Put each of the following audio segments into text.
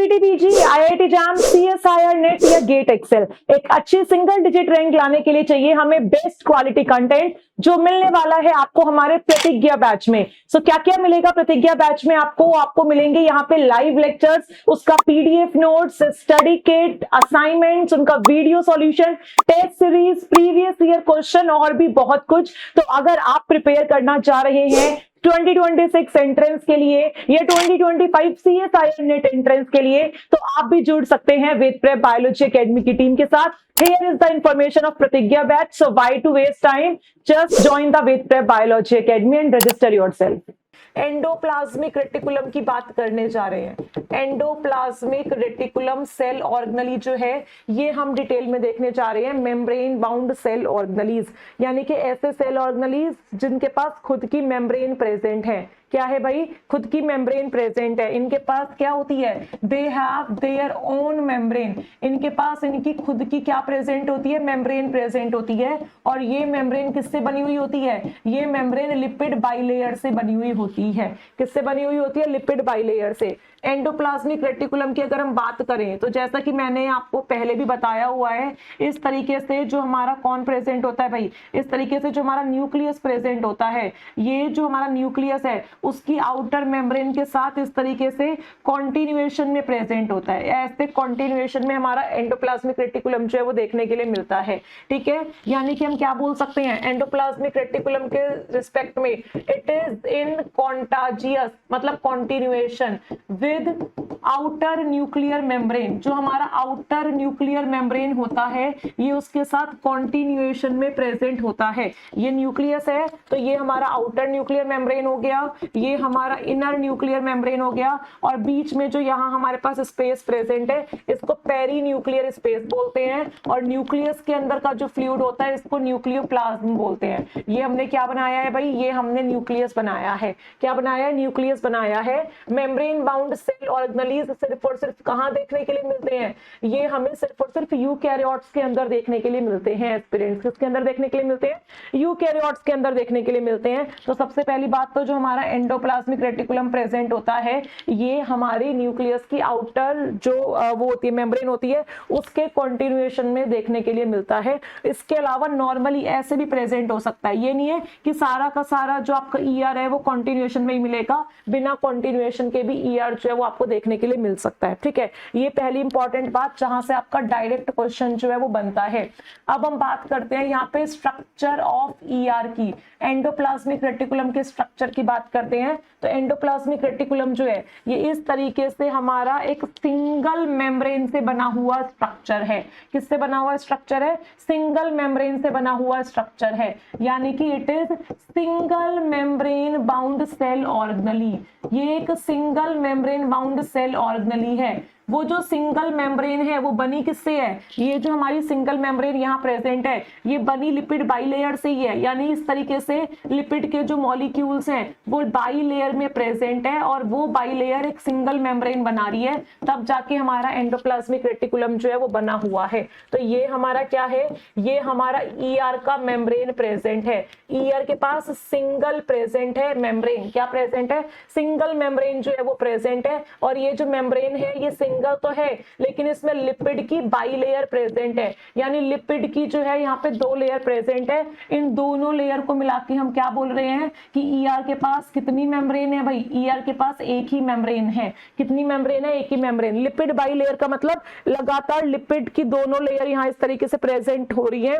जीडीपीजी, IIT jam, CSIR net या gate Excel, एक अच्छी सिंगल डिजिट रैंक लाने के लिए चाहिए हमें बेस्ट क्वालिटी कंटेंट जो मिलने वाला है आपको हमारे प्रतिज्ञा बैच में। सो क्या क्या मिलेगा प्रतिज्ञा बैच में आपको मिलेंगे यहाँ पे लाइव लेक्चर्स, उसका PDF notes, study kit, assignments, उनका video solution, test series, previous year question और भी बहुत कुछ। तो अगर आप प्रिपेयर करना चाह रहे हैं 2026 एंट्रेंस के लिए या 2025 सीएसआईआर नेट एंट्रेंस के लिए, तो आप भी जुड़ सकते हैं वेद प्रेप बायोलॉजी एकेडमी की टीम के साथ। Here is the information of Pratigya batch. So why to waste time? Just join the Ved Prep Biology Academy and register yourself. Endoplasmic reticulum की बात करने जा रहे हैं। एंडोप्लाज्मिक रेटिकुलम सेल ऑर्गेनली जो है ये हम डिटेल में देखने जा रहे हैं। मेम्ब्रेन बाउंड सेल ऑर्गेनलीज, यानी कि ऐसे सेल ऑर्गेनलीज जिनके पास खुद की मेम्ब्रेन प्रेजेंट है। क्या है भाई? खुद की मेम्ब्रेन प्रेजेंट है। इनके पास क्या होती है? They have their own membrane. इनके पास इनकी खुद की क्या प्रेजेंट होती है? मेम्ब्रेन प्रेजेंट होती है। और ये मेम्ब्रेन किससे बनी हुई होती है? ये मेम्ब्रेन लिपिड बाइलेयर से बनी हुई होती है। किससे बनी हुई होती है? लिपिड बाइलेयर से। एंडोप्लाज्मिक रेटिकुलम की अगर हम बात करें तो जैसा कि मैंने आपको पहले भी बताया हुआ है, इस तरीके से जो हमारा कौन प्रेजेंट होता है भाई? इस तरीके से जो हमारा न्यूक्लियस प्रेजेंट होता है, ये जो हमारा न्यूक्लियस है उसकी आउटर मेम्ब्रेन के साथ इस तरीके से कॉन्टिन्यूएशन में प्रेजेंट होता है। ऐसे कॉन्टिन्यूएशन में हमारा एंडोप्लाज्मिक रेटिकुलम जो है वो देखने के लिए मिलता है। ठीक है, यानी कि हम क्या बोल सकते हैं एंडोप्लाज्मिक रेटिकुलम के रिस्पेक्ट में? इट इज इन कॉन्टाजियस, मतलब continuation with outer nuclear membrane. जो हमारा आउटर न्यूक्लियर मेम्ब्रेन होता है ये उसके साथ कॉन्टिन्यूएशन में प्रेजेंट होता है। ये न्यूक्लियस है तो ये हमारा आउटर न्यूक्लियर मेम्ब्रेन हो गया, ये हमारा इनर न्यूक्लियर मेम्ब्रेन हो गया, और बीच में जो यहाँ हमारे पास स्पेस प्रेजेंट है इसको पेरी न्यूक्लियर स्पेस बोलते हैं। और न्यूक्लियस के अंदर का जो फ्लूइड होता है इसको न्यूक्लियोप्लाज्म बोलते हैं। ये हमने क्या बनाया है भाई? ये हमने न्यूक्लियस बनाया है। क्या बनाया है? न्यूक्लियस बनाया है। मेम्ब्रेन बाउंड सेल ऑर्गेनलीज सिर्फ और सिर्फ कहाँ देखने के लिए मिलते हैं? ये हमें सिर्फ और सिर्फ यूकैरियोट्स के अंदर देखने के लिए मिलते हैं। एस्पिरेंट्स किसके अंदर देखने के लिए मिलते हैं? यूकैरियोट्स के अंदर देखने के लिए मिलते हैं। तो सबसे पहली बात तो जो हमारा एंडोप्लाज्मिक रेटिकुलम प्रेजेंट होता है ये हमारी न्यूक्लियस की आउटर जो वो होती है मेम्ब्रेन होती है उसके कॉन्टिन्यूएशन में देखने के लिए मिलता है। इसके अलावा नॉर्मली ऐसे भी प्रेजेंट हो सकता है। ये नहीं है कि सारा का सारा जो आपका ईआर है वो कॉन्टिन्यूएशन में ही मिलेगा, बिना कॉन्टिन्यूएशन के भी ईआर जो है वो आपको देखने के लिए मिल सकता है। ठीक है, ये पहली इंपॉर्टेंट बात जहां से आपका डायरेक्ट क्वेश्चन जो है वो बनता है। अब हम बात करते हैं यहाँ पे स्ट्रक्चर ऑफ ईआर की। एंडोप्लाज्मिक रेटिकुलम के स्ट्रक्चर की बात करते हैं तो एंडोप्लाज्मिक रेटिकुलम जो है ये इस तरीके से हमारा एक सिंगल मेम्ब्रेन से बना हुआ स्ट्रक्चर है। किससे बना हुआ स्ट्रक्चर है? सिंगल मेम्ब्रेन से बना हुआ स्ट्रक्चर है, यानी कि it is single membrane bound cell organelle. ये एक single membrane bound cell organelle है। वो जो सिंगल मेम्ब्रेन है वो बनी किससे है? ये जो हमारी सिंगल मेम्ब्रेन यहाँ प्रेजेंट है ये बनी लिपिड बाइलेयर से ही है, यानी इस तरीके से लिपिड के जो मॉलिक्यूल्स हैं वो बाइलेयर में प्रेजेंट है और वो बाइलेयर एक सिंगल मेम्ब्रेन बना रही है, तब जाके हमारा एंडोप्लाज्मिक रेटिकुलम जो है वो बना हुआ है। तो ये हमारा क्या है? ये हमारा ईआर का मेम्ब्रेन प्रेजेंट है। ईआर के पास सिंगल प्रेजेंट है मेम्ब्रेन। क्या प्रेजेंट है? सिंगल मेम्ब्रेन जो है वो प्रेजेंट है। और ये जो मेम्ब्रेन है ये सिंगल तो है लेकिन इसमें लिपिड की बाइलेयर प्रेजेंट है, यानी लिपिड की जो है यहाँ पे दो लेयर प्रेजेंट है। इन दोनों लेयर को मिला के हम क्या बोल रहे हैं कि ईआर के पास कितनी मेम्ब्रेन है भाई? ईआर के पास एक ही मेम्ब्रेन है। कितनी मेम्ब्रेन है? एक ही मेम्ब्रेन। लिपिड बाइलेयर का मतलब लगातार लिपिड की दोनों लेयर यहाँ इस तरीके से प्रेजेंट हो रही है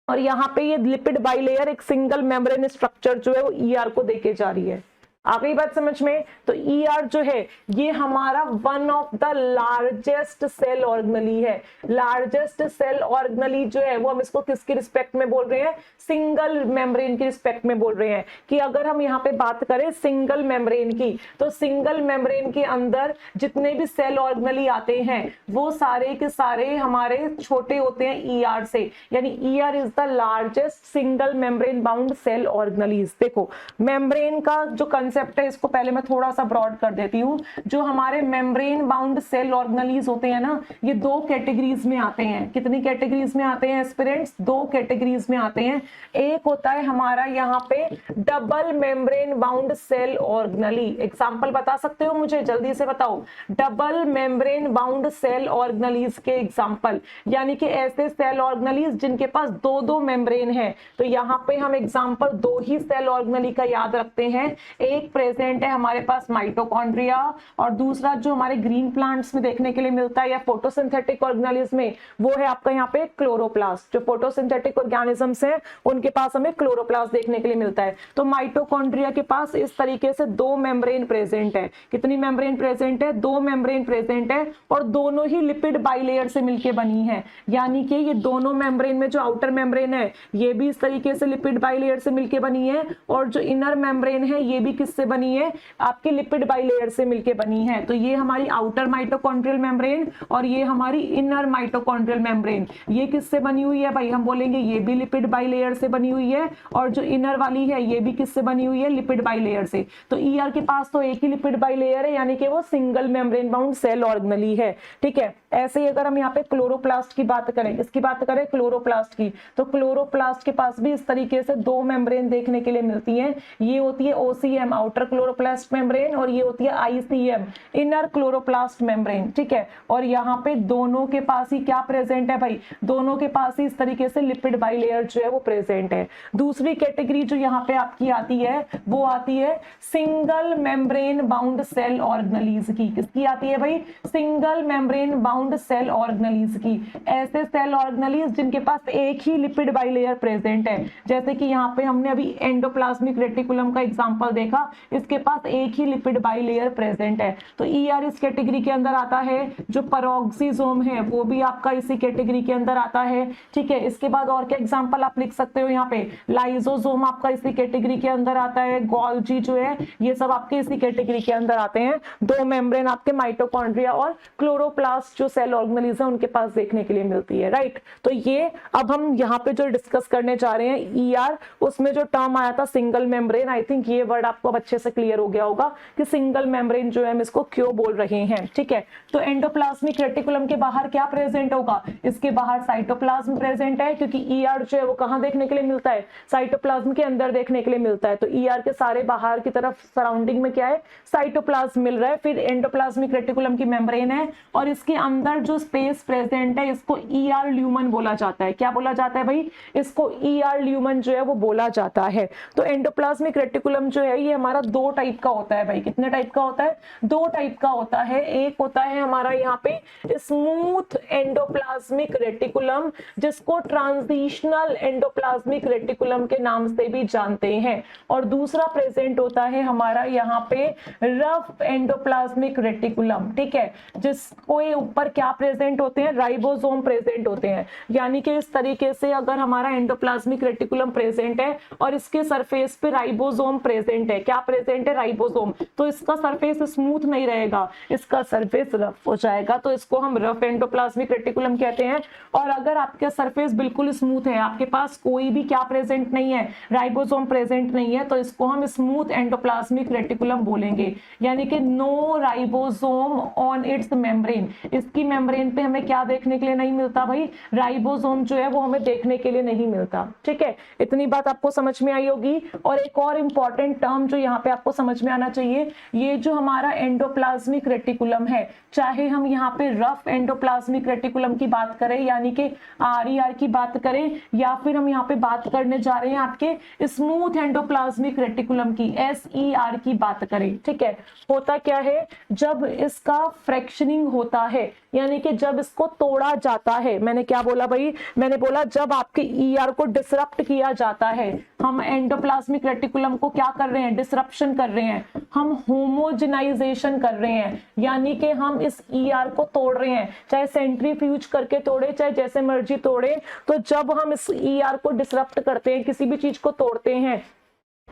और यहाँ पे ये लिपिड बाइलेयर एक सिंगल मेम्ब्रेन स्ट्रक्चर जो है वो ईआर को देके जा रही है। आ गई बात समझ में? तो ईआर जो है ये हमारा one of the largest cell organelle है। लार्जेस्ट सेल ऑर्गेनली जो है वो हम इसको किसके रिस्पेक्ट में बोल रहे हैं? सिंगल मेम्ब्रेन के रिस्पेक्ट में बोल रहे हैं। कि अगर हम यहाँ पे बात करें सिंगल मेम्ब्रेन की तो सिंगल मेम्ब्रेन के अंदर जितने भी सेल ऑर्गेनली आते हैं वो सारे के सारे हमारे छोटे होते हैं ईआर से, यानी ER is the largest single membrane bound cell organelles. देखो मेम्ब्रेन का जो कंसेप्ट है इसको पहले मैं थोड़ा सा ब्रॉड कर देती हूँ। जो हमारे मेम्ब्रेन बाउंड सेल ऑर्गेनेलीज होते हैं ना, ये दो कैटेगरीज में आते हैं। कितनी कैटेगरीज में आते हैं एस्पिरेंट्स? दो कैटेगरीज में आते हैं। एक होता है हमारा यहाँ पे double membrane bound cell organelle. Example बता सकते हो मुझे? जल्दी से बताओ। Double membrane bound cell organelles के एग्जांपल, यानी कि ऐसे सेल ऑर्गेनेलीज जिनके पास दो दो मेम्ब्रेन है। तो यहाँ पे हम एग्जांपल दो ही सेल ऑर्गेनेली का याद रखते हैं। एक प्रेजेंट है हमारे पास माइटोकॉन्ड्रिया, और दूसरा जो हमारे ग्रीन प्लांट्स में देखने के लिए मिलता है या फोटोसिंथेटिक ऑर्गेनेलिज में, वो है आपका यहाँ पे क्लोरोप्लास्ट। जो फोटोसिंथेटिक ऑर्गेनिजम्स हैं उनके पास हमें क्लोरोप्लास्ट देखने के लिए मिलता है। तो माइटोकॉन्ड्रिया के पास इस तरीके से दो मेम्ब्रेन प्रेजेंट है। कितनी मेम्ब्रेन प्रेजेंट है? दो मेम्ब्रेन प्रेजेंट है, और दोनों ही लिपिड बाइलेयर से मिलकर बनी है। यानी कि ये दोनों मेम्ब्रेन में जो आउटर मेम्ब्रेन है ये भी इस तरीके से लिपिड बाइलेयर से मिलकर बनी है, और जो इनर मेम्ब्रेन है ये भी किससे बनी है? आपकी लिपिड बाइलेयर से मिलकर बनी है। तो ये हमारी आउटर माइटोकॉन्ड्रियल मेम्ब्रेन और ये हमारी इनर माइटोकॉन्ड्रियल मेम्ब्रेन, ये किससे बनी हुई है भाई? हम बोलेंगे ये भी लिपिड बाइलेयर से बनी हुई है, और जो इनर वाली है ये भी किससे बनी हुई है? लिपिड बाइलेयर से। तो ईआर के पास तो एक ही लिपिड बाइलेयर है, यानी कि वो single membrane bound cell organelle है। ठीक है। ऐसे ही अगर हम यहाँ पे क्लोरोप्लास्ट की बात करें, इसकी बात करें क्लोरोप्लास्ट की, तो क्लोरोप्लास्ट के पास भी इस तरीके से दो मेम्ब्रेन देखने के लिए मिलती हैं। ये होती है ओसीएम आउटर क्लोरोप्लास्ट मेम्ब्रेन, और ये होती है आईसीएम इनर क्लोरोप्लास्ट मेम्ब्रेन। ठीक है। और यहाँ पे दोनों के पास ही क्या प्रेजेंट है भाई? दोनों के पास ही इस तरीके से लिपिड बाइलेयर जो है वो प्रेजेंट है। दूसरी कैटेगरी जो यहाँ पे आपकी आती है वो आती है single membrane bound cell organelles की। किसकी आती है भाई? Single membrane bound cell organelles की। ऐसे सेल ऑर्गेनेलीज जिनके पास एक ही लिपिड बाइलेयर प्रेजेंट है, जैसे कि यहाँ पे हमने अभी एंडोप्लाज्मिक रेटिकुलम का एग्जांपल देखा, इसके पास एक ही लिपिड बाइलेयर प्रेजेंट है। तो ईआर इस कैटेगरी के अंदर आता है। जो पेरोक्सिसोम है वो भी आपका इसी कैटेगरी के अंदर आता है। ठीक है। इसके बाद और क्या एग्जांपल आप लिख सकते हो? यहाँ पे लाइसोसोम आपका इसी कैटेगरी के अंदर आता है। गोल्जी जो है ये सब आपके इसी कैटेगरी के अंदर आते हैं। दो मेम्ब्रेन आपके माइटोकॉन्ड्रिया और क्लोरोप्लास्ट जो सेल ऑर्गेनेलीज है उनके पास देखने के लिए मिलती है। राइट। तो ये अब हम यहाँ पे जो डिस्कस करने जा रहे हैं ईआर, उसमें जो टर्म आया था सिंगल मेम्ब्रेन, आई थिंक ये वर्ड आपको अच्छे से क्लियर हो गया होगा कि सिंगल मेम्ब्रेन जो है हम इसको क्यों बोल रहे हैं। ठीक है। तो एंडोप्लाज्मिक रेटिकुलम के बाहर क्या प्रेजेंट होगा? इसके बाहर साइटोप्लाज्म प्रेजेंट है, क्योंकि ईआर जो है वो कहाँ देखने के लिए मिलता है? साइटोप्लाज्म के अंदर देखने के लिए मिलता है। तो ईआर के सारे बाहर की तरफ सराउंडिंग में क्या है? साइटोप्लाज्म मिल रहा है। फिर एंडोप्लाज्मिक रेटिकुलम की मेम्ब्रेन है, और इसके अंदर जो स्पेस प्रेजेंट है इसको ईआर ल्यूमन बोला जाता है। क्या बोला जाता है भाई? इसको ईआर ल्यूमन जो है वो बोला जाता है। तो एंडोप्लाज्मिक रेटिकुलम जो है ये हमारा दो टाइप का होता है भाई। कितने टाइप का होता है? दो टाइप का होता है। एक होता है हमारा यहाँ पे स्मूथ एंडोप्लाज्मिक रेटिकुलम, जिसको ट्रांजिशनल एंडोप्लाज्मिक रेटिकुलम के नाम से भी जानते हैं, और दूसरा प्रेजेंट होता है हमारा यहाँ पे रफ एंडोप्लाज्मिक रेटिकुलम। ठीक है। जिसको ऊपर क्या प्रेजेंट होते हैं? राइबोसोम प्रेजेंट होते हैं। यानी कि इस तरीके से अगर हमारा एंडोप्लाज्मिक रेटिकुलम प्रेजेंट है और इसके सरफेस पे राइबोसोम प्रेजेंट है, क्या प्रेजेंट है? राइबोसोम। तो इसका सरफेस स्मूथ नहीं रहेगा, इसका सरफेस रफ हो जाएगा, तो इसको हम रफ एंडोप्लाज्मिक रेटिकुलम कहते हैं। और अगर आपका सरफेस बिल्कुल स्मूथ है, आपके पास कोई भी क्या प्रेजेंट नहीं है? राइबोसोम प्रेजेंट नहीं है, तो इसको हम स्मूथ एंडोप्लाज्मिक रेटिकुलम बोलेंगे। यानी कि no ribosome on its membrane. इसकी मेम्ब्रेन पे हमें क्या देखने के लिए नहीं मिलता भाई? राइबोसोम जो है वो हमें देखने के लिए नहीं मिलता। ठीक है। इतनी बात आपको समझ में आई होगी। और एक और इंपॉर्टेंट टर्म जो यहाँ पे आपको समझ में आना चाहिए, ये जो हमारा एंडोप्लाज्मिक रेटिकुलम है, चाहे हम यहाँ पे रफ एंडोप्लाज्मिक रेटिकुलम की बात करें यानी कि आरईआर की बात करें, या फिर हम यहाँ पे बात करने जा रहे हैं आपके स्मूथ एंडोप्लाज्मिक रेटिकुलम की, एसईआर की बात करें। ठीक है। होता क्या है? जब इसका फ्रैक्शनिंग होता है, यानी कि जब इसको तोड़ा जाता है, मैंने क्या बोला भाई? मैंने बोला जब आपके ईआर को डिसरप्ट किया जाता है, हम एंडोप्लाज्मिक रेटिकुलम को क्या कर रहे हैं? डिसरप्शन कर रहे हैं, हम होमोजेनाइजेशन कर रहे हैं, यानी कि हम इस ईआर को तोड़ रहे हैं, चाहे सेंट्रीफ्यूज करके तोड़े, चाहे जैसे मर्जी तोड़े। तो जब हम इस ईआर को डिसरप्ट करते हैं, किसी भी चीज को तोड़ते हैं,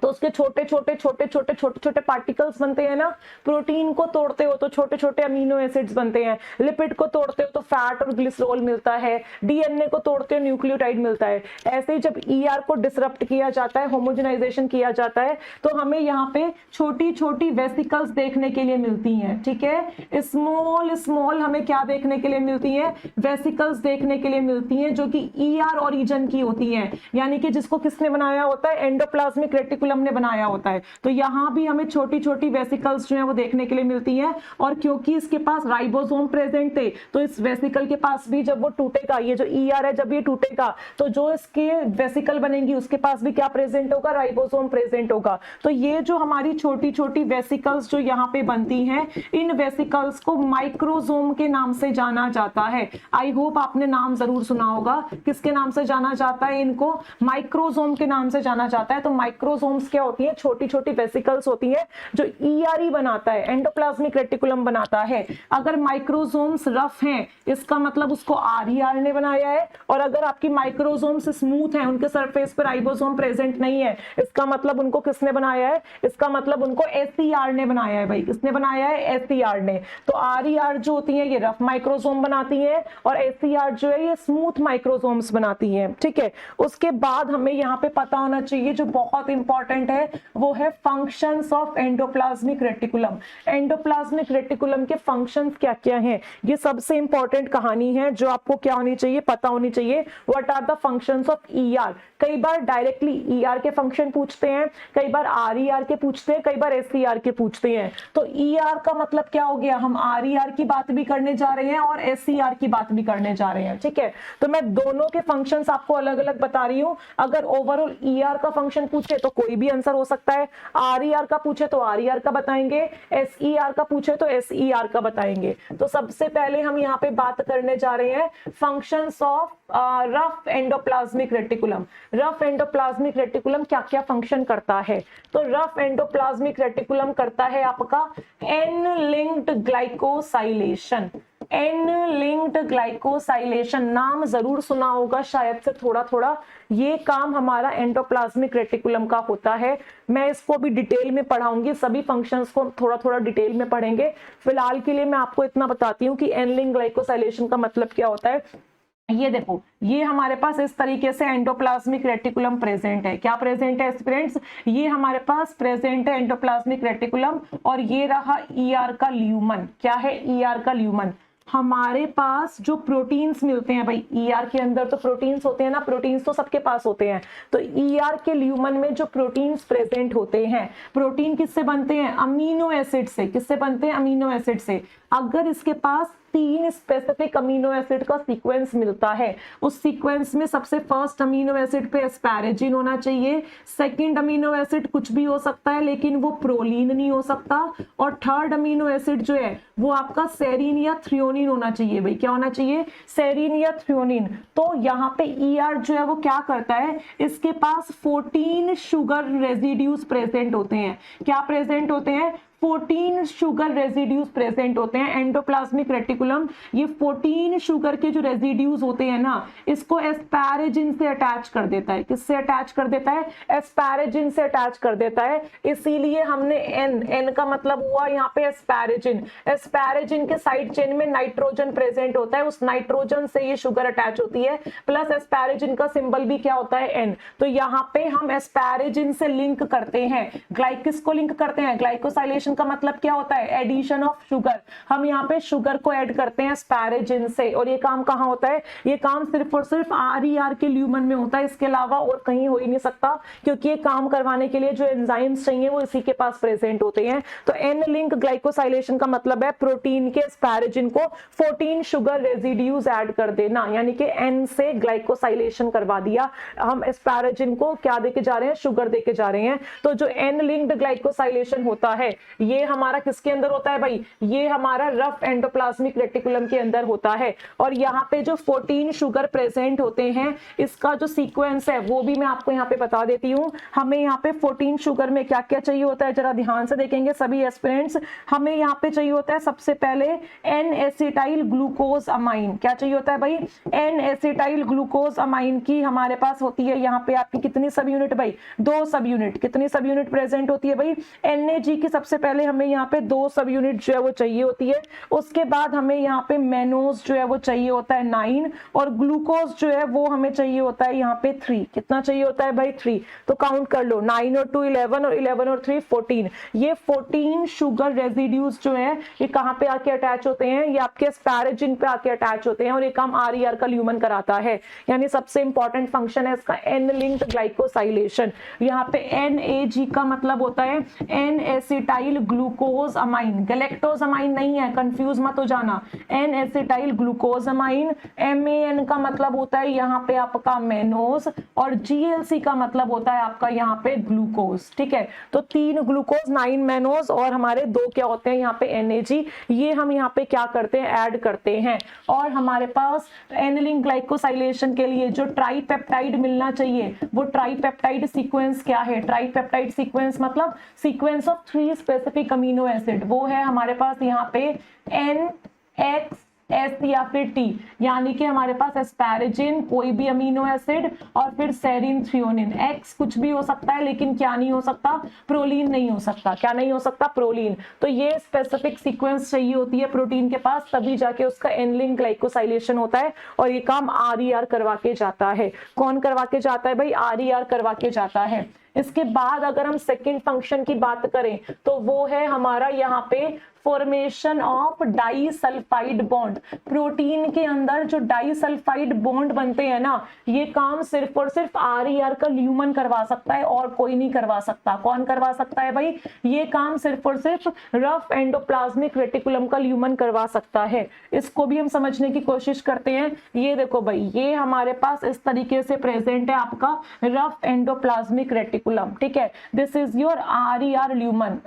तो उसके छोटे छोटे पार्टिकल्स बनते हैं ना। प्रोटीन को तोड़ते हो तो छोटे छोटे अमीनो एसिड्स बनते हैं, लिपिड को तोड़ते हो तो फैट और ग्लिसरॉल मिलता है, डीएनए को तोड़ते हो न्यूक्लियोटाइड मिलता है। ऐसे ही जब ईआर को डिसरप्ट किया जाता है, होमोजेनाइजेशन किया जाता है, तो हमें यहाँ पे छोटी छोटी वेसिकल्स देखने के लिए मिलती हैं। ठीक है, स्मॉल हमें क्या देखने के लिए मिलती है? वेसिकल्स देखने के लिए मिलती हैं, जो कि ईआर ओरिजिन की होती हैं, यानी कि जिसको किसने बनाया होता है? एंडोप्लाज्मिक रेटिकुलम ने बनाया होता है। तो यहां भी हमें छोटी छोटी वेसिकल्स जो है वो देखने के लिए मिलती हैं। और क्योंकि इसके पास राइबोसोम प्रेजेंट थे, तो इस वेसिकल के पास भी जब वो टूटेगा, ये जो ईआर है जब ये टूटेगा, तो जो इसके वेसिकल बनेंगी उसके पास भी क्या प्रेजेंट होगा? राइबोसोम प्रेजेंट होगा। तो ये जो हमारी छोटी छोटी वेसिकल्स जो यहाँ पे बनती हैं, इन वेसिकल्स को माइक्रोसोम के नाम से जाना जाता है। आई होप आपने नाम जरूर सुना होगा। किसके नाम से जाना जाता है? इनको माइक्रोसोम के नाम से जाना जाता है। तो माइक्रोसोम क्या होती है? छोटी छोटी वेसिकल्स होती है जो ईआरई बनाता है, एंडोप्लाज्मिक रेटिकुलम बनाता है। अगर माइक्रोसोम्स रफ हैं, इसका मतलब उसको आरईआर ने बनाया है। और अगर आपकी माइक्रोसोम्स स्मूथ हैं, उनके सरफेस पर राइबोसोम प्रेजेंट नहीं है, इसका मतलब उनको किसने बनाया है? इसका मतलब उनको एसईआर ने बनाया है। भाई किसने बनाया है? एसईआर ने। तो आरईआर जो होती है ये रफ माइक्रोसोम बनाती है, और एसईआर जो है ये स्मूथ माइक्रोसोम्स बनाती है। ठीक है, उसके बाद हमें यहाँ पे पता होना चाहिए जो बहुत इंपॉर्टेंट है, वो है functions of endoplasmic reticulum. Endoplasmic reticulum के फंक्शंस क्या क्या हैं, ये सबसे इंपॉर्टेंट कहानी है जो आपको क्या होनी चाहिए? पता होनी चाहिए। What are the functions of ER? कई बार डायरेक्टली ईआर के फंक्शन पूछते हैं, कई बार आरईआर के पूछते हैं, कई बार एसईआर के पूछते हैं। तो ईआर का मतलब क्या हो गया? हम आरईआर की बात भी करने जा रहे हैं और एसईआर की बात भी करने जा रहे हैं। ठीक है, तो मैं दोनों के फंक्शंस आपको अलग अलग बता रही हूं। अगर ओवरऑल ईआर का फंक्शन पूछे तो कोई भी आंसर हो सकता है, आरईआर का पूछे तो आरईआर का बताएंगे, एसईआर का पूछे तो एसईआर का बताएंगे। तो सबसे पहले हम यहाँ पे बात करने जा रहे हैं functions of rough endoplasmic reticulum. Rough endoplasmic reticulum क्या क्या फंक्शन करता है? तो रफ एंडोप्लाज्मिक रेटिकुलम करता है आपका N linked glycosylation. N linked glycosylation नाम जरूर सुना होगा शायद से थोड़ा थोड़ा। ये काम हमारा एंडोप्लाज्मिक रेटिकुलम का होता है। मैं इसको भी डिटेल में पढ़ाऊंगी, सभी फंक्शंस को थोड़ा थोड़ा डिटेल में पढ़ेंगे। फिलहाल के लिए मैं आपको इतना बताती हूँ कि एन लिंक्ड ग्लाइकोसाइलेशन का मतलब क्या होता है। ये देखो, ये हमारे पास इस तरीके से एंडोप्लाज्मिक रेटिकुलम प्रेजेंट है। क्या प्रेजेंट है फ्रेंड्स? ये हमारे पास प्रेजेंट है एंडोप्लाज्मिक रेटिकुलम, और ये रहा ईआर का ल्यूमन। क्या है? ईआर का ल्यूमन। हमारे पास जो प्रोटीन्स मिलते हैं, भाई ईआर के अंदर तो प्रोटीन्स होते हैं ना, प्रोटीन्स तो सबके पास होते हैं। तो ईआर के ल्यूमन में जो प्रोटीन्स प्रेजेंट होते हैं, प्रोटीन किससे बनते हैं? अमीनो एसिड से। किससे बनते हैं? अमीनो एसिड से। अगर इसके पास 3 स्पेसिफिक अमीनो एसिड का सीक्वेंस मिलता है, उस सीक्वेंस में सबसे फर्स्ट अमीनो एसिड पे एस्पैरेजिन होना चाहिए, सेकंड अमीनो एसिड कुछ भी हो सकता है लेकिन वो प्रोलीन नहीं हो सकता, और थर्ड अमीनो एसिड जो है वो आपका सेरीन या थ्रियोनिन होना चाहिए। भाई क्या होना चाहिए? सेरीन या थ्रियोनिन। तो यहाँ पे ईआर जो है वो क्या करता है? इसके पास 14 शुगर रेजिड्यूज प्रेजेंट होते हैं। क्या प्रेजेंट होते हैं? 14 शुगर रेजिड्यूज प्रेजेंट होते हैं। एंडोप्लाज्मिक रेटिकुलम ये 14 शुगर के जो रेजिड्यूज होते हैं ना, इसको एस्पैरेजिन से अटैच कर देता है। किससे अटैच कर देता है? एस्पैरेजिन से अटैच कर देता है। इसीलिए हमने एन का मतलब हुआ यहाँ पे एस्पैरेजिन। एस्पैरेजिन के साइड चेन में नाइट्रोजन प्रेजेंट होता है, उस नाइट्रोजन से ये शुगर अटैच होती है, प्लस एस्पैरेजिन का सिंबल भी क्या होता है? एन। तो यहाँ पे हम एस्पैरेजिन से लिंक करते हैं। किस को लिंक करते हैं? ग्लाइकोसाइलेशन का मतलब क्या होता है? Addition of sugar. हम यहाँ पे शुगर को ऐड करते हैं एस्पैरेजिन से। और ये काम कहाँ होता है? ये काम सिर्फ और सिर्फ आरईआर के ल्यूमन में होता है, इसके अलावा और कहीं हो ही नहीं सकता, क्योंकि ये काम करवाने के लिए जो एंजाइम्स चाहिए वो इसी के पास प्रेजेंट होते हैं। तो एन लिंक ग्लाइकोसाइलेशन का मतलब है प्रोटीन के एस्पैरेजिन को 14 शुगर रेजिड्यूज ऐड कर देना, यानी कि एन से ग्लाइकोसाइलेशन करवा दिया। हम एस्पैरेजिन को क्या देके जा रहे हैं? शुगर देके जा रहे हैं। तो जो एन लिंक्ड ग्लाइकोसाइलेशन होता है, ये हमारा किसके अंदर होता है भाई, ये हमारा रफ एंडोप्लाज्मिक रेटिकुलम के अंदर होता है। और यहाँ पे जो 14 शुगर प्रेजेंट होते हैं, इसका जो सीक्वेंस है वो भी मैं आपको यहाँ पे बता देती हूँ। हमें यहाँ पे 14 शुगर में क्या क्या चाहिए होता है, जरा ध्यान से देखेंगे सभी एस्पिरेंट्स। हमें यहाँ पे चाहिए होता है सबसे पहले एन एसिटाइल ग्लूकोज अमाइन। क्या चाहिए होता है भाई, एन एसिटाइल ग्लूकोज अमाइन की हमारे पास होती है यहाँ पे आपकी कितनी सब यूनिट भाई, 2 सब यूनिट। कितनी सब यूनिट प्रेजेंट होती है भाई, NAG की सबसे पहले हमें यहाँ पे 2 सब यूनिट जो है वो चाहिए होती है। उसके बाद हमें यहाँ पे मेनोज जो है वो चाहिए होता है 9, और ग्लूकोज जो है वो हमें चाहिए होता है यहाँ पे 3। कितना चाहिए होता है भाई, 3। तो काउंट कर लो, 9 और 2 11, और 11 और 3 14। ये 14 शुगर रेजिड्यूज जो है ये कहाँ पे आके अटैच होते हैं, ये आपके एस्पैराजिन पे आके अटैच होते हैं, और ये काम RER का ल्यूमन कराता है। यानी सबसे इंपॉर्टेंट फंक्शन है इसका एन लिंक्ड ग्लाइकोसाइलेशन। यहाँ पे NAG का मतलब होता है N acetyl glucose amine, galactose amine नहीं है, कंफ्यूज मत हो जाना। N acetyl glucose amine, MAN का मतलब होता है यहाँ पे आपका मेनोज, और GLC का मतलब होता है आपका यहाँ पे ग्लूकोज। ठीक है, तो 3 ग्लूकोज 9 मेनोज और हमारे 2 क्या होते हैं यहाँ पे NAG। ये हम यहाँ पे क्या करते हैं, ऐड करते हैं। और हमारे पास एनिलिन ग्लाइकोसाइलेशन के लिए जो ट्राइपेप्टाइड मिलना चाहिए, वो ट्राइपेप्टाइड सीक्वेंस क्या है, ट्राइपेप्टाइड सीक्वेंस मतलब sequence of 3 specific amino acid. वो है हमारे पास यहाँ पे NX S या फिर T, यानी कि हमारे पास एस्पैराजिन कोई भी अमीनो एसिड, और फिर सेरिन थ्रियोनिन। X कुछ भी हो सकता है, लेकिन क्या नहीं हो सकता, प्रोलीन नहीं हो सकता। क्या नहीं हो सकता, प्रोलीन। तो ये स्पेसिफिक सीक्वेंस चाहिए होती है प्रोटीन के पास, तभी जाके उसका एनिलिन ग्लाइकोसाइलेशन होता है, और ये काम RER करवा के जाता है। कौन करवा के जाता है भाई, RER करवा के जाता है। इसके बाद अगर हम सेकेंड फंक्शन की बात करें तो वो है हमारा यहाँ पे formation of disulphide bond. Protein के अंदर जो डाइसल्फाइड बॉन्ड बनते हैं ना, ये काम सिर्फ और सिर्फ RER का ल्यूमन करवा सकता है, और कोई नहीं करवा सकता। कौन करवा सकता है भाई, ये काम सिर्फ और सिर्फ रफ एंडोप्लाज्मिक रेटिकुलम का ल्यूमन करवा सकता है। इसको भी हम समझने की कोशिश करते हैं। ये देखो भाई, ये हमारे पास इस तरीके से प्रेजेंट है आपका रफ एंडोप्लाज्मिक रेटिकुलम। ठीक है, this is your RER lumen.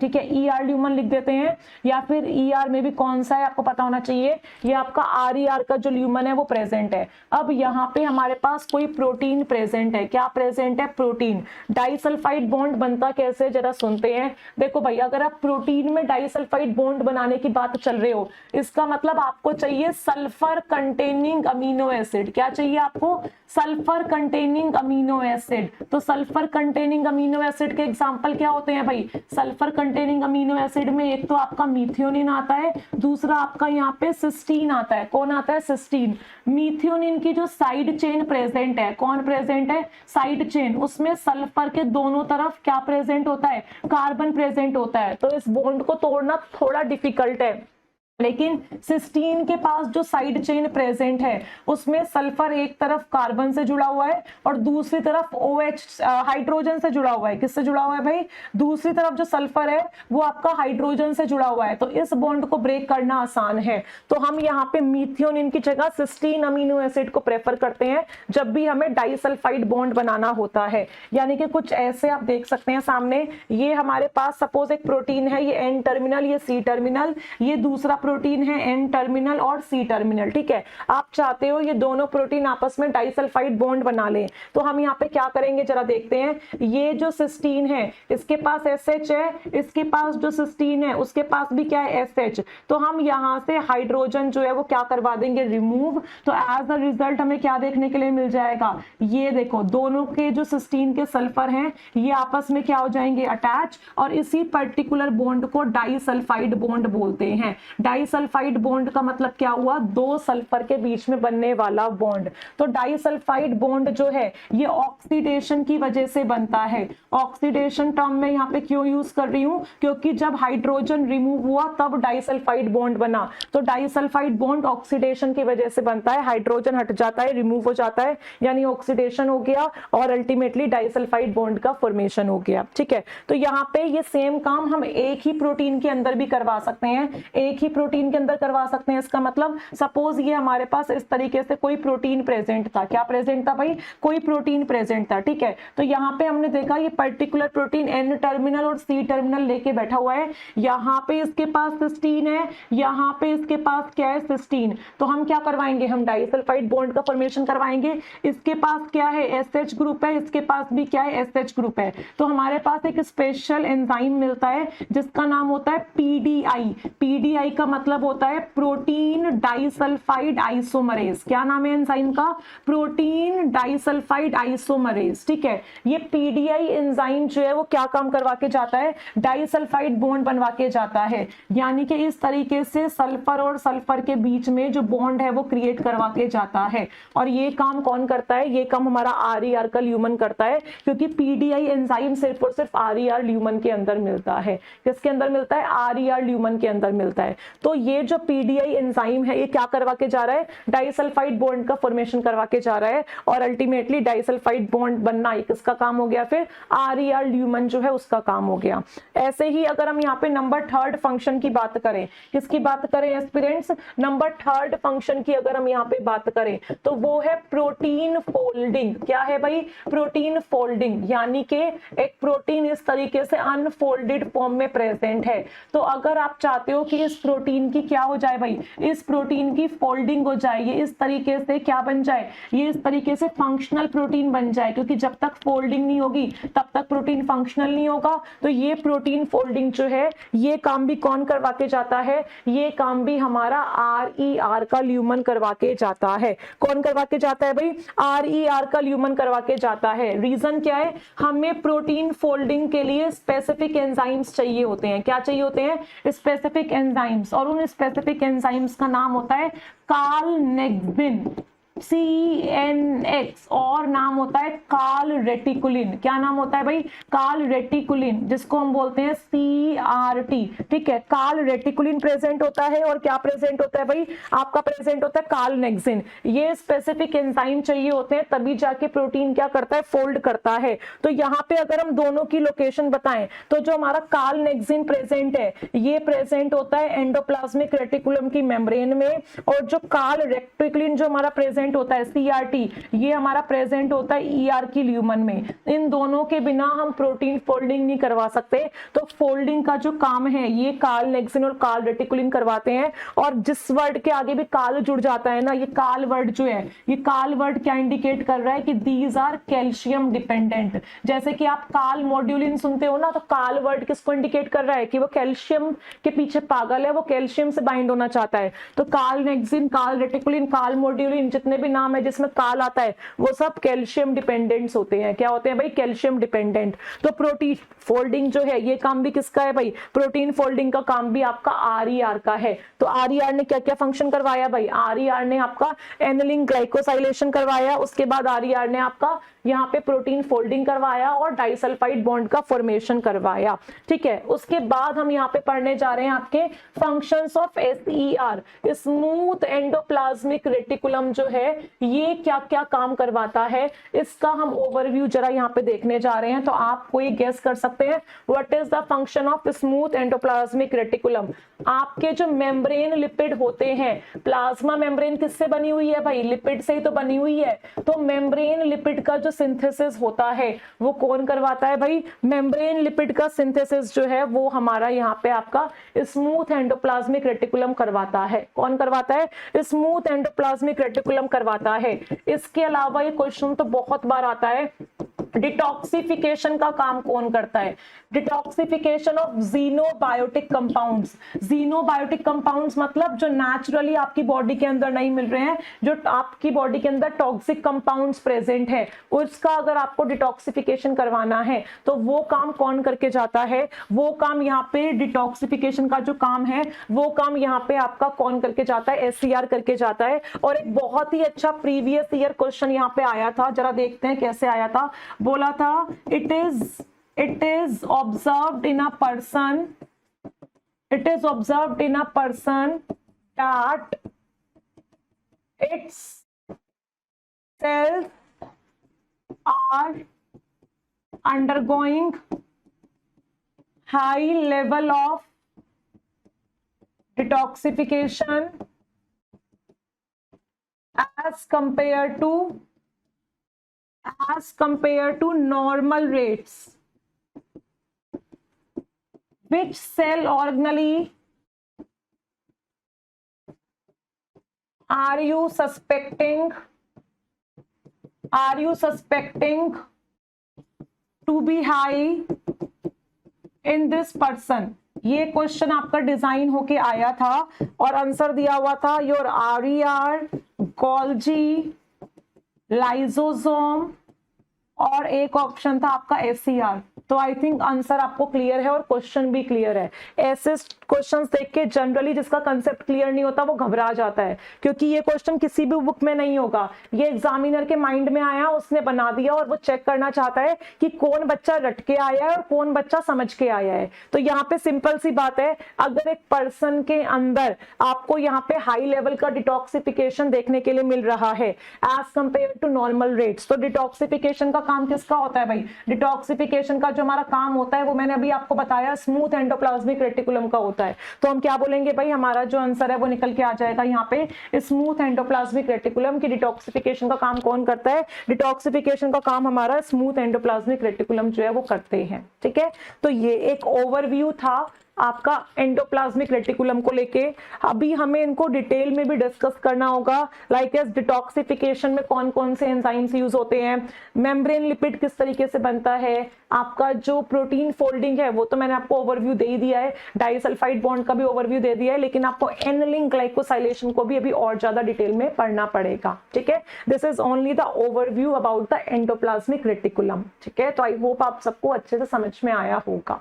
ठीक है, ER ल्यूमन लिख देते हैं, या फिर ER में भी कौन सा है आपको पता होना चाहिए, ये आपका RER का जो ल्यूमन है वो प्रेजेंट है। अब यहाँ पे हमारे पास कोई प्रोटीन प्रेजेंट है। क्या प्रेजेंट है, प्रोटीन। डाइसल्फाइड बॉन्ड बनता कैसे, जरा सुनते हैं। देखो भाई, अगर आप प्रोटीन में डाइसल्फाइड बॉन्ड बनाने की बात चल रहे हो, इसका मतलब आपको चाहिए सल्फर कंटेनिंग अमीनो एसिड। क्या चाहिए आपको, सल्फर कंटेनिंग अमीनो एसिड। तो सल्फर कंटेनिंग अमीनो एसिड के एग्जांपल क्या होते हैं भाई, सल्फर कंटेनिंग अमीनो एसिड में एक तो आपका मीथियोनिन आता है, दूसरा आपका यहाँ पे सिस्टीन आता है। कौन आता है, सिस्टीन। मीथियोनिन की जो साइड चेन प्रेजेंट है, कौन प्रेजेंट है, साइड चेन, उसमें सल्फर के दोनों तरफ क्या प्रेजेंट होता है, कार्बन प्रेजेंट होता है। तो इस बॉन्ड को तोड़ना थोड़ा डिफिकल्ट है, लेकिन सिस्टीन के पास जो साइड चेन प्रेजेंट है उसमें सल्फर एक तरफ कार्बन से जुड़ा हुआ है और दूसरी तरफ OH हाइड्रोजन से जुड़ा हुआ है। किससे जुड़ा हुआ है भाई, दूसरी तरफ जो सल्फर है वो आपका हाइड्रोजन से जुड़ा हुआ है। तो इस बॉन्ड को ब्रेक करना आसान है। तो हम यहाँ पे मीथियोनिन की जगह सिस्टीन अमीनो एसिड को प्रेफर करते हैं जब भी हमें डाइसल्फाइड बॉन्ड बनाना होता है। यानी कि कुछ ऐसे आप देख सकते हैं सामने, ये हमारे पास सपोज एक प्रोटीन है, ये N टर्मिनल, ये C टर्मिनल, ये दूसरा प्रोटीन है N टर्मिनल और C टर्मिनल। ठीक है, आप चाहते हो ये दोनों प्रोटीन आपस में डाइसल्फाइड बॉन्ड बना लें, तो हम यहाँ पे क्या करेंगे जरा देखते हैं। ये जो सिस्टीन है इसके पास SH है, इसके पास जो सिस्टीन है उसके पास भी क्या है, SH। तो हम यहाँ से हाइड्रोजन जो है वो क्या करवा देंगे, रिमूव। तो एज अ रिजल्ट हमें क्या देखने के लिए मिल जाएगा, ये देखो दोनों के जो सिस्टीन के सल्फर हैं ये आपस में क्या हो जाएंगे, अटैच, और इसी पर्टिकुलर बॉन्ड को डाइसल्फाइड बॉन्ड बोलते हैं। डाइसल्फाइड बॉन्ड का मतलब क्या हुआ, दो सल्फर के बीच में बनने वाला बॉन्ड। तो डाइसल्फाइड बॉन्ड जो है ये ऑक्सीडेशन की वजह से बनता है। ऑक्सीडेशन टर्म में यहाँ पे क्यों यूज कर रही हूँ, क्योंकि जब हाइड्रोजन रिमूव हुआ तब डाइसल्फाइड बॉन्ड बना। तो डाइसल्फाइड बॉन्ड ऑक्सीडेशन की वजह से बनता है, हाइड्रोजन हट जाता है, रिमूव हो जाता है, यानी ऑक्सीडेशन हो गया और अल्टीमेटली डाइसल्फाइड बॉन्ड का फॉर्मेशन हो गया। ठीक है, तो यहाँ पे ये सेम काम हम एक ही प्रोटीन के अंदर भी करवा सकते हैं। एक ही प्रोटीन के अंदर करवा सकते हैं। इसका मतलब सपोज ये हमारे पास इस तरीके से कोई प्रोटीन प्रेजेंट था, क्या प्रेजेंट था भाई, कोई प्रोटीन प्रेजेंट था, ठीक है। तो यहाँ पे हमने देखा ये पर्टिकुलर प्रोटीन N टर्मिनल और C टर्मिनल लेके बैठा हुआ है, यहाँ पे इसके पास सिस्टीन है, यहाँ पे इसके पास क्या है, सिस्टीन। तो हम क्या करवाएंगे, हम डाइसल्फाइड बॉन्ड का फॉर्मेशन करवाएंगे। इसके पास क्या है, SH ग्रुप है, इसके पास भी क्या है, SH ग्रुप है। तो हमारे पास एक स्पेशल एंजाइम मिलता है जिसका नाम होता है PDI। PDI का मतलब होता है प्रोटीन डाइसल्फाइड आइसोमरेज। क्या नाम है एंजाइम का, प्रोटीन डाइसल्फाइड आइसोमरेज, ठीक है। ये PDI एंजाइम जो है वो क्या काम करवा के जाता है, डाइसल्फाइड बॉन्ड बनवा के जाता है, यानी कि इस तरीके से सल्फर और सल्फर के बीच में जो बॉन्ड है वो क्रिएट करवा के जाता है। और ये काम कौन करता है, ये काम हमारा RER का ल्यूमन करता है, क्योंकि PDI एंजाइम सिर्फ और सिर्फ RER ल्यूमन के अंदर मिलता है। किसके अंदर मिलता है, RER ल्यूमन के अंदर मिलता है। तो ये जो PDI एंजाइम है ये क्या करवा के जा रहा है, डाइसल्फाइड बॉन्ड का फॉर्मेशन करवा के जा रहा है, और अल्टीमेटली डाइसल्फाइड बॉन्ड बनना एक इसका काम हो गया, फिर RER ल्यूमन जो है उसका काम हो गया। ऐसे ही अगर हम यहाँ पे नंबर 3rd फंक्शन की बात करें, किसकी बात करें एस्पिरेंट्स, नंबर 3rd फंक्शन की अगर हम यहाँ पे बात करें तो वो है प्रोटीन फोल्डिंग। क्या है भाई, प्रोटीन फोल्डिंग, यानी कि एक प्रोटीन इस तरीके से अनफोल्डेड फॉर्म में प्रेजेंट है। तो अगर आप चाहते हो कि इस प्रोटीन की क्या हो जाए भाई, इस प्रोटीन की फोल्डिंग हो जाए, ये इस तरीके से क्या बन जाए, ये इस तरीके से फंक्शनल प्रोटीन बन जाए, क्योंकि जब तक फोल्डिंग नहीं होगी तब तक प्रोटीन फंक्शनल नहीं होगा। तो ये प्रोटीन फोल्डिंग जो है ये काम भी कौन करवा के जाता है, ये काम भी हमारा RER का ल्यूमन करवा के जाता है। कौन करवा के जाता है भाई, RER का ल्यूमन करवा के जाता है। रीजन क्या है, हमें प्रोटीन फोल्डिंग के लिए स्पेसिफिक एंजाइम्स चाहिए होते हैं। क्या चाहिए होते हैं, स्पेसिफिक एंजाइम्स, और उन स्पेसिफिक एंजाइम्स का नाम होता है कार्नेक्सिन, CNX, और नाम होता है कार्ल रेटिकुलिन। क्या नाम होता है भाई, कार्ल रेटिकुलिन, जिसको हम बोलते हैं CRT, ठीक है। कार्ल रेटिकुलिन प्रेजेंट होता है, और क्या प्रेजेंट होता है भाई, आपका प्रेजेंट होता है कार्लनेक्सिन। ये स्पेसिफिक एंजाइम चाहिए होते हैं तभी जाके प्रोटीन क्या करता है, फोल्ड करता है। तो यहाँ पे अगर हम दोनों की लोकेशन बताएं तो जो हमारा कार्लनेक्सिन प्रेजेंट है ये प्रेजेंट होता है एंडोप्लाज्मिक रेटिकुलम की मेम्ब्रेन में, और जो कार्ल रेटिकुलिन जो हमारा प्रेजेंट होता है CRT, ये हमारा प्रेजेंट होता है ER की ल्यूमन में। इन दोनों के बिना हम प्रोटीन फोल्डिंग नहीं करवा सकते। तो फोल्डिंग का जो काम है ये कार्लनेक्सिन और कार्ल रेटिकुलिन करवाते हैं। और जिस वर्ड के आगे भी कार्ल जुड़ जाता है ना, ये कार्ल वर्ड जो है, ये कार्ल वर्ड क्या इंडिकेट कर रहा है कि दीज आर कैल्शियम डिपेंडेंट। जैसे कि आप कार्ल मॉड्यूलिन सुनते हो ना, तो कार्ल वर्ड किसको इंडिकेट कर रहा है कि वो कैल्शियम के पीछे पागल है, वो कैल्शियम से बाइंड होना चाहता है। तो कार्लनेक्सिन, कार्ल रेटिकुलिन, कार्ल मॉड्यूलिन, जितने भी नाम है जिसमें काल आता है वो सब कैल्शियम डिपेंडेंट्स होते हैं। क्या होते हैं भाई, कैल्शियम डिपेंडेंट। तो प्रोटीन फोल्डिंग जो है ये काम भी किसका है भाई, प्रोटीन फोल्डिंग का काम भी आपका RER का है। तो RER ने क्या क्या फंक्शन करवाया भाई, RER ने आपका एनिलिन ग्लाइकोसाइलेशन करवाया, उसके बाद RER ने आपका यहाँ पे प्रोटीन फोल्डिंग करवाया और डाइसल्फाइड बॉन्ड का फॉर्मेशन करवाया, ठीक है। उसके बाद हम यहाँ पे पढ़ने जा रहे हैं आपके functions of SER, smooth endoplasmic reticulum जो है ये क्या क्या काम करवाता है, इसका हम ओवरव्यू जरा यहाँ पे देखने जा रहे हैं। तो आप कोई गेस कर सकते हैं what is the function of smooth endoplasmic reticulum. आपके जो मेम्ब्रेन लिपिड होते हैं, प्लाज्मा मेम्ब्रेन किससे बनी हुई है भाई, लिपिड से ही तो बनी हुई है। तो मेम्ब्रेन लिपिड का जो सिंथेसिस होता है वो कौन करवाता है भाई, मेम्ब्रेन लिपिड का सिंथेसिस जो है वो हमारा यहाँ पे आपका स्मूथ एंडोप्लाज्मिक रेटिकुलम करवाता है। कौन करवाता है, स्मूथ एंडोप्लाज्मिक रेटिकुलम करवाता है। इसके अलावा ये क्वेश्चन तो बहुत बार आता है, डिटॉक्सिफिकेशन का काम कौन करता है, डिटॉक्सिफिकेशन ऑफ ज़ीनोबायोटिक कंपाउंड्स। ज़ीनोबायोटिक कंपाउंड्स मतलब जो नेचुरली आपकी बॉडी के अंदर नहीं मिल रहे हैं, जो आपकी बॉडी के अंदर टॉक्सिक कंपाउंड्स प्रेजेंट है, उसका अगर आपको डिटॉक्सिफिकेशन करवाना है तो वो काम कौन करके जाता है, वो काम यहाँ पे डिटॉक्सिफिकेशन का जो काम है वो काम यहाँ पे आपका कौन करके जाता है, SER करके जाता है। और एक बहुत ही अच्छा प्रीवियस ईयर क्वेश्चन यहाँ पे आया था, जरा देखते हैं कैसे आया था। बोला था it is observed in a person that its cells are undergoing high level of detoxification as compared to normal rates. Which cell organelle are you suspecting to be high in this person? ये question आपका design होके आया था और answer दिया हुआ था your RER, Golgi, lysosome और एक ऑप्शन था आपका SCR। तो आई थिंक आंसर आपको क्लियर है और क्वेश्चन भी क्लियर है। ऐसे क्वेश्चंस देख के जनरली जिसका कंसेप्ट क्लियर नहीं होता वो घबरा जाता है, क्योंकि ये क्वेश्चन किसी भी बुक में नहीं होगा, ये एग्जामिनर के माइंड में आया, उसने बना दिया और वो चेक करना चाहता है कि कौन बच्चा रट के आया है और कौन बच्चा समझ के आया है। तो यहाँ पे सिंपल सी बात है, अगर एक पर्सन के अंदर आपको यहाँ पे हाई लेवल का डिटॉक्सिफिकेशन देखने के लिए मिल रहा है as compare to normal rates, तो डिटॉक्सिफिकेशन का काम किसका होता है भाई? डिटॉक्सिफिकेशन का जो हमारा काम होता है वो मैंने अभी आपको बताया स्मूथ एंडोप्लाज्मिक रेटिकुलम का होता है। तो हम क्या बोलेंगे भाई, हमारा जो आंसर है वो निकल के आ जाएगा यहाँ पे स्मूथ एंडोप्लाज्मिक रेटिकुलम की डिटॉक्सिफिकेशन का काम कौन करता है? डिटॉक्सिफिकेशन का काम हमारा स्मूथ एंडोप्लाज्मिक रेटिकुलम जो है वो करते हैं। ठीक है, तो ये एक ओवरव्यू था आपका एंडोप्लाज्मिक रेटिकुलम को लेके। अभी हमें इनको डिटेल में भी डिस्कस करना होगा, लाइक एस डिटॉक्सिफिकेशन में कौन कौन से एंजाइम्स यूज होते हैं, मेम्ब्रेन लिपिड किस तरीके से बनता है, आपका जो प्रोटीन फोल्डिंग है वो तो मैंने आपको ओवरव्यू दे ही दिया है, डाइसल्फाइड बॉन्ड का भी ओवरव्यू दे दिया है, लेकिन आपको एनालिन ग्लाइकोसाइलेशन को भी अभी और ज्यादा डिटेल में पढ़ना पड़ेगा। ठीक है, this is only the overview about the endoplasmic reticulum. ठीक है, तो आई होप आप सबको अच्छे से समझ में आया होगा।